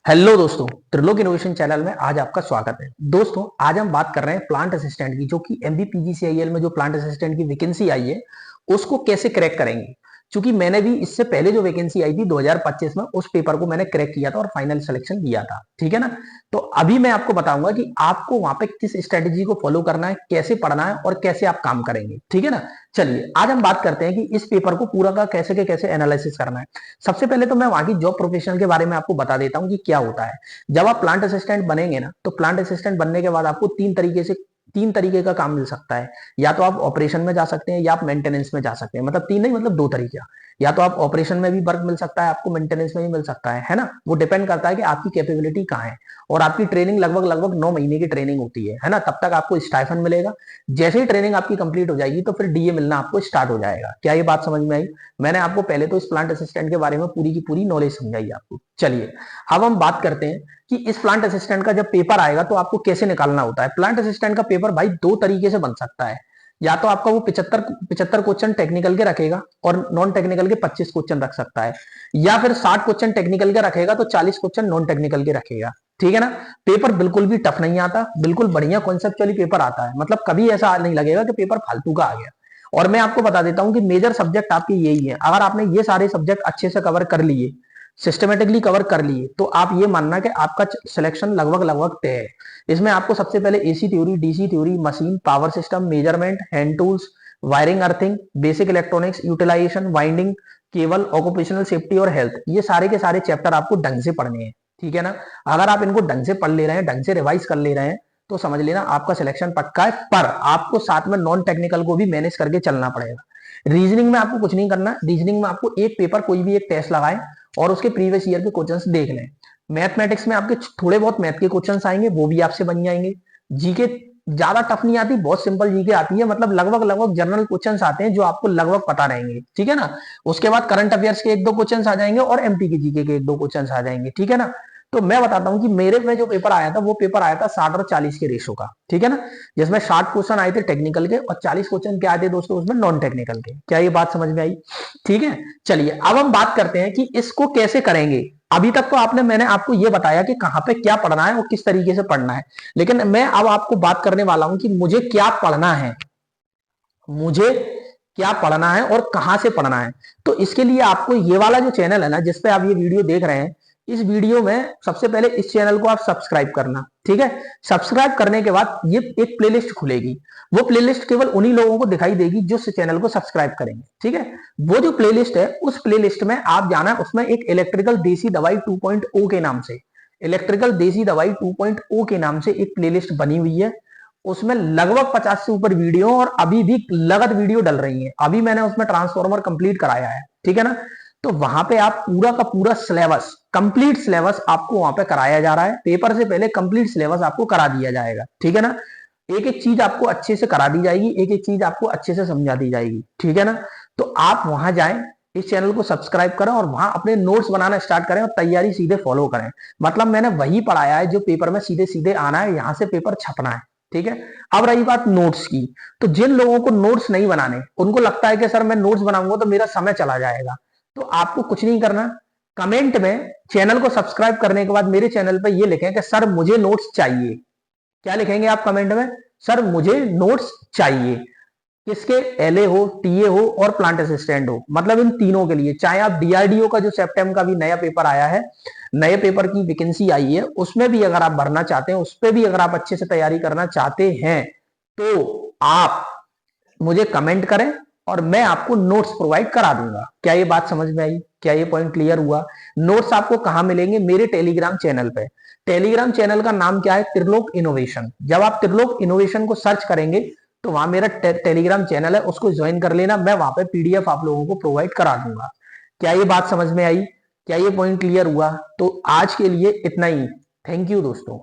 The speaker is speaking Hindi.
हेलो दोस्तों, त्रिलोक इनोवेशन चैनल में आज आपका स्वागत है। दोस्तों, आज हम बात कर रहे हैं प्लांट असिस्टेंट की, जो कि MBPGCIL में जो प्लांट असिस्टेंट की वैकेंसी आई है उसको कैसे क्रैक करेंगे। क्योंकि मैंने भी इससे पहले जो वैकेंसी आई थी 2025 में, उस पेपर को मैंने क्रैक किया था और फाइनल सिलेक्शन दिया था। ठीक है ना। तो अभी मैं आपको बताऊंगा कि आपको वहां पे किस स्ट्रेटेजी को फॉलो करना है, कैसे पढ़ना है और कैसे आप काम करेंगे। ठीक है ना। चलिए आज हम बात करते हैं कि इस पेपर को पूरा का कैसे के कैसे एनालिसिस करना है। सबसे पहले तो मैं वहां की जॉब प्रोफेशनल के बारे में आपको बता देता हूं कि क्या होता है। जब आप प्लांट असिस्टेंट बनेंगे ना, तो प्लांट असिस्टेंट बनने के बाद आपको तीन तरीके का काम मिल सकता है। या तो आप ऑपरेशन में जा सकते हैं या आप मेंटेनेंस में जा सकते हैं। मतलब तीन नहीं, मतलब दो तरीके। या तो आप ऑपरेशन में भी वर्क मिल सकता है, आपको मेंटेनेंस में भी मिल सकता है ना। वो डिपेंड करता है कि आपकी कैपेबिलिटी कहाँ है। और आपकी ट्रेनिंग लगभग लगभग 9 महीने की ट्रेनिंग होती है ना। तब तक आपको स्टाइफन मिलेगा। जैसे ही ट्रेनिंग आपकी कंप्लीट हो जाएगी तो फिर डीए मिलना आपको स्टार्ट हो जाएगा। क्या ये बात समझ में आई? मैंने आपको पहले तो इस प्लांट असिस्टेंट के बारे में पूरी की पूरी नॉलेज समझाई आपको। चलिए अब हम बात करते हैं कि इस प्लांट असिस्टेंट का जब पेपर आएगा तो आपको कैसे निकालना होता है। प्लांट असिस्टेंट का पेपर भाई दो तरीके से बन सकता है। या तो आपका वो 75 क्वेश्चन टेक्निकल के रखेगा और नॉन टेक्निकल के 25 क्वेश्चन रख सकता है। या फिर 60 क्वेश्चन टेक्निकल के रखेगा तो 40 क्वेश्चन नॉन टेक्निकल के रखेगा। ठीक है ना। पेपर बिल्कुल भी टफ नहीं आता, बिल्कुल बढ़िया कॉन्सेप्चुअली पेपर आता है। मतलब कभी ऐसा नहीं लगेगा कि पेपर फालतू का आ गया। और मैं आपको बता देता हूं कि मेजर सब्जेक्ट आपके यही है। अगर आपने ये सारे सब्जेक्ट अच्छे से कवर कर लिए, सिस्टमेटिकली कवर कर लिए, तो आप ये मानना कि आपका सिलेक्शन लगभग लगभग तय है। इसमें आपको सबसे पहले AC theory, DC theory, machine, power system, measurement, hand tools, wiring, earthing, basic electronics, utilisation, winding, cable, occupational safety और हेल्थ, ये सारे के सारे चैप्टर आपको ढंग से पढ़ने हैं। ठीक है ना। अगर आप इनको ढंग से पढ़ ले रहे हैं, ढंग से रिवाइज कर ले रहे हैं, तो समझ लेना आपका सिलेक्शन पक्का है। पर आपको साथ में नॉन टेक्निकल को भी मैनेज करके चलना पड़ेगा। रीजनिंग में आपको कुछ नहीं करना। रीजनिंग में आपको एक पेपर, कोई भी एक टेस्ट लगाए और उसके प्रीवियस ईयर के क्वेश्चंस देख लें। मैथमेटिक्स में आपके थोड़े बहुत मैथ के क्वेश्चंस आएंगे, वो भी आपसे बन जाएंगे। जीके ज्यादा टफ नहीं आती, बहुत सिंपल जीके आती है। मतलब लगभग लगभग जनरल क्वेश्चंस आते हैं जो आपको लगभग पता रहेंगे। ठीक है ना। उसके बाद करंट अफेयर्स के एक दो क्वेश्चंस आ जाएंगे और एमपी के जीके के एक दो क्वेश्चंस आ जाएंगे। ठीक है ना। तो मैं बताता हूं कि मेरे में जो पेपर आया था वो पेपर आया था 60 और 40 के रेशो का। ठीक है ना। जिसमें 60 क्वेश्चन आए थे टेक्निकल के और 40 क्वेश्चन क्या आए थे दोस्तों, उसमें नॉन टेक्निकल के। क्या ये बात समझ में आई? ठीक है। चलिए अब हम बात करते हैं कि इसको कैसे करेंगे। अभी तक तो मैंने आपको यह बताया कि कहां पे क्या पढ़ना है और किस तरीके से पढ़ना है। लेकिन मैं अब आपको बात करने वाला हूं कि मुझे क्या पढ़ना है, मुझे क्या पढ़ना है और कहां से पढ़ना है। तो इसके लिए आपको ये वाला जो चैनल है ना, जिसपे आप ये वीडियो देख रहे हैं, इस वीडियो में सबसे पहले इस चैनल को आप सब्सक्राइब करना। ठीक है। सब्सक्राइब करने के बाद ये एक प्लेलिस्ट खुलेगी। वो प्लेलिस्ट केवल उन्हीं लोगों को दिखाई देगी जो इस चैनल को सब्सक्राइब करेंगे। ठीक है। वो जो प्लेलिस्ट है, उस प्लेलिस्ट में आप जाना, उसमें एक इलेक्ट्रिकल देसी दवाई 2.0 के नाम से, इलेक्ट्रिकल देसी दवाई 2.0 के नाम से एक प्लेलिस्ट बनी हुई है। उसमें लगभग 50 से ऊपर वीडियो और अभी भी लगत वीडियो डल रही है। अभी मैंने उसमें ट्रांसफॉर्मर कंप्लीट कराया है। ठीक है ना। तो वहां पे आप पूरा का पूरा सिलेबस, कंप्लीट सिलेबस आपको वहां पे कराया जा रहा है। पेपर से पहले कंप्लीट सिलेबस आपको करा दिया जाएगा। ठीक है ना। एक एक चीज आपको अच्छे से करा दी जाएगी, एक एक चीज आपको अच्छे से समझा दी जाएगी। ठीक है ना। तो आप वहां जाएं, इस चैनल को सब्सक्राइब करें और वहां अपने नोट्स बनाना स्टार्ट करें और तैयारी सीधे फॉलो करें। मतलब मैंने वही पढ़ाया है जो पेपर में सीधे सीधे आना है, यहां से पेपर छपना है। ठीक है। अब रही बात नोट्स की, तो जिन लोगों को नोट्स नहीं बनाने, उनको लगता है कि सर मैं नोट्स बनाऊंगा तो मेरा समय चला जाएगा, तो आपको कुछ नहीं करना। कमेंट में चैनल को सब्सक्राइब करने के बाद मेरे चैनल पे ये लिखें कि सर मुझे नोट्स चाहिए। क्या लिखेंगे आप कमेंट में? सर मुझे नोट्स चाहिए। किसके? एलए हो, टीए हो और प्लांट असिस्टेंट हो, मतलब इन तीनों के लिए। चाहे आप डीआरडीओ का जो सितंबर का भी नया पेपर आया है, नए पेपर की वैकेंसी आई है, उसमें भी अगर आप भरना चाहते हैं, उस पर भी अगर आप अच्छे से तैयारी करना चाहते हैं, तो आप मुझे कमेंट करें और मैं आपको नोट्स प्रोवाइड करा दूंगा। क्या ये बात समझ में आई? क्या ये पॉइंट क्लियर हुआ? नोट्स आपको कहां मिलेंगे? मेरे टेलीग्राम चैनल पे। टेलीग्राम चैनल का नाम क्या है? त्रिलोक इनोवेशन। जब आप त्रिलोक इनोवेशन को सर्च करेंगे तो वहां मेरा टेलीग्राम चैनल है, उसको ज्वाइन कर लेना। मैं वहां पे पीडीएफ आप लोगों को प्रोवाइड करा दूंगा। क्या ये बात समझ में आई? क्या ये पॉइंट क्लियर हुआ? तो आज के लिए इतना ही। थैंक यू दोस्तों।